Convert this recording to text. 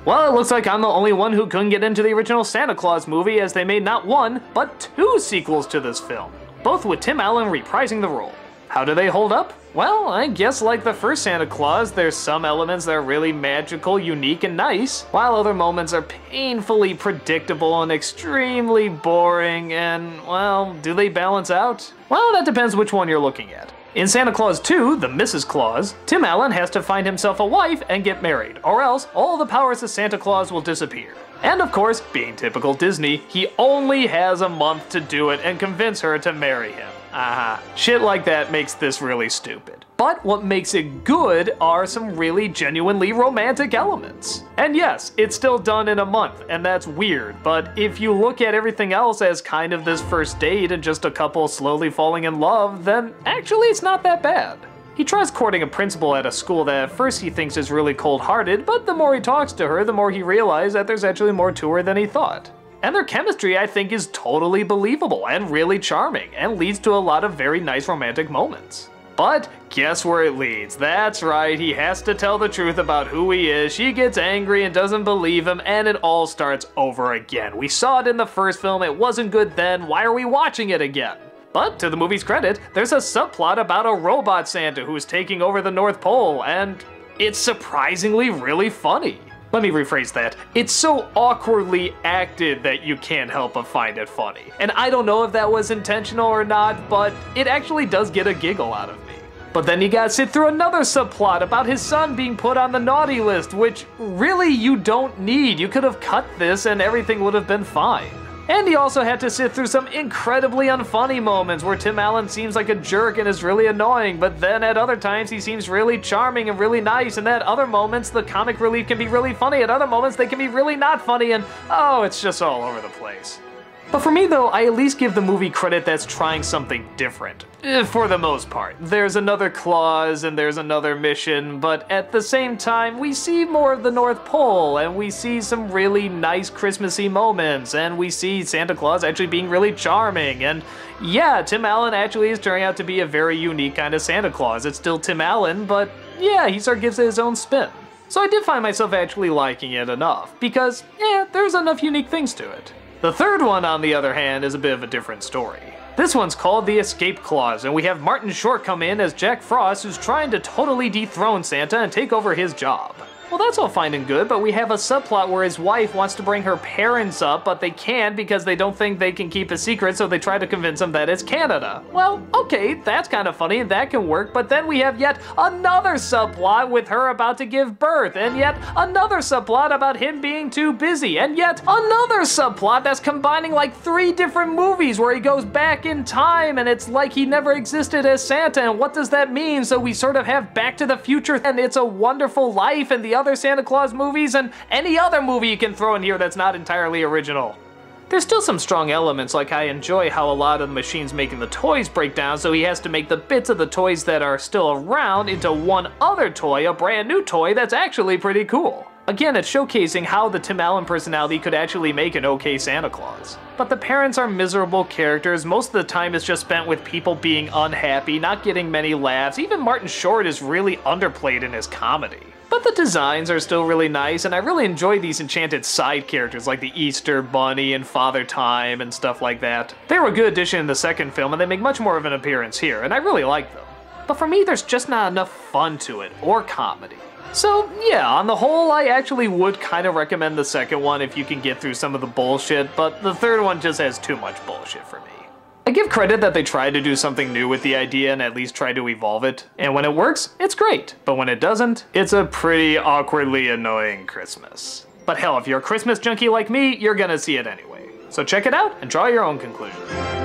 Well, it looks like I'm the only one who couldn't get into the original Santa Claus movie, as they made not one, but two sequels to this film, both with Tim Allen reprising the role. How do they hold up? Well, I guess like the first Santa Claus, there's some elements that are really magical, unique, and nice, while other moments are painfully predictable and extremely boring, and, well, do they balance out? Well, that depends which one you're looking at. In Santa Claus 2, The Mrs. Claus, Tim Allen has to find himself a wife and get married, or else all the powers of Santa Claus will disappear. And of course, being typical Disney, he only has a month to do it and convince her to marry him. Shit like that makes this really stupid. But what makes it good are some really genuinely romantic elements. And yes, it's still done in a month, and that's weird, but if you look at everything else as kind of this first date and just a couple slowly falling in love, then actually it's not that bad. He tries courting a principal at a school that at first he thinks is really cold-hearted, but the more he talks to her, the more he realizes that there's actually more to her than he thought. And their chemistry, I think, is totally believable and really charming, and leads to a lot of very nice romantic moments. But guess where it leads? That's right, he has to tell the truth about who he is, she gets angry and doesn't believe him, and it all starts over again. We saw it in the first film, it wasn't good then, why are we watching it again? But to the movie's credit, there's a subplot about a robot Santa who's taking over the North Pole, and it's surprisingly really funny. Let me rephrase that. It's so awkwardly acted that you can't help but find it funny. And I don't know if that was intentional or not, but it actually does get a giggle out of me. But then you gotta sit through another subplot about his son being put on the naughty list, which really you don't need. You could have cut this and everything would have been fine. And he also had to sit through some incredibly unfunny moments where Tim Allen seems like a jerk and is really annoying, but then at other times he seems really charming and really nice, and at other moments the comic relief can be really funny, at other moments they can be really not funny, and oh, it's just all over the place. But for me though, I at least give the movie credit that's trying something different. For the most part. There's another Claus and there's another mission, but at the same time, we see more of the North Pole, and we see some really nice Christmassy moments, and we see Santa Claus actually being really charming, and yeah, Tim Allen actually is turning out to be a very unique kind of Santa Claus. It's still Tim Allen, but yeah, he sort of gives it his own spin. So I did find myself actually liking it enough, because yeah, there's enough unique things to it. The third one, on the other hand, is a bit of a different story. This one's called The Escape Clause, and we have Martin Short come in as Jack Frost, who's trying to totally dethrone Santa and take over his job. Well, that's all fine and good, but we have a subplot where his wife wants to bring her parents up, but they can't because they don't think they can keep a secret, so they try to convince him that it's Canada. Well, okay, that's kind of funny and that can work, but then we have yet another subplot with her about to give birth, and yet another subplot about him being too busy, and yet another subplot that's combining like 3 different movies where he goes back in time and it's like he never existed as Santa, and what does that mean? So we sort of have Back to the Future and It's a Wonderful Life and the other Santa Claus movies, and any other movie you can throw in here that's not entirely original. There's still some strong elements, like I enjoy how a lot of the machines making the toys break down, so he has to make the bits of the toys that are still around into one other toy, a brand new toy that's actually pretty cool. Again, it's showcasing how the Tim Allen personality could actually make an okay Santa Claus. But the parents are miserable characters, most of the time it's just spent with people being unhappy, not getting many laughs, even Martin Short is really underplayed in his comedy. But the designs are still really nice, and I really enjoy these enchanted side characters like the Easter Bunny and Father Time and stuff like that. They were a good addition in the second film, and they make much more of an appearance here, and I really like them. But for me, there's just not enough fun to it, or comedy. So yeah, on the whole, I actually would kind of recommend the second one if you can get through some of the bullshit, but the third one just has too much bullshit for me. I give credit that they tried to do something new with the idea and at least try to evolve it, and when it works, it's great, but when it doesn't, it's a pretty awkwardly annoying Christmas. But hell, if you're a Christmas junkie like me, you're gonna see it anyway. So check it out and draw your own conclusions.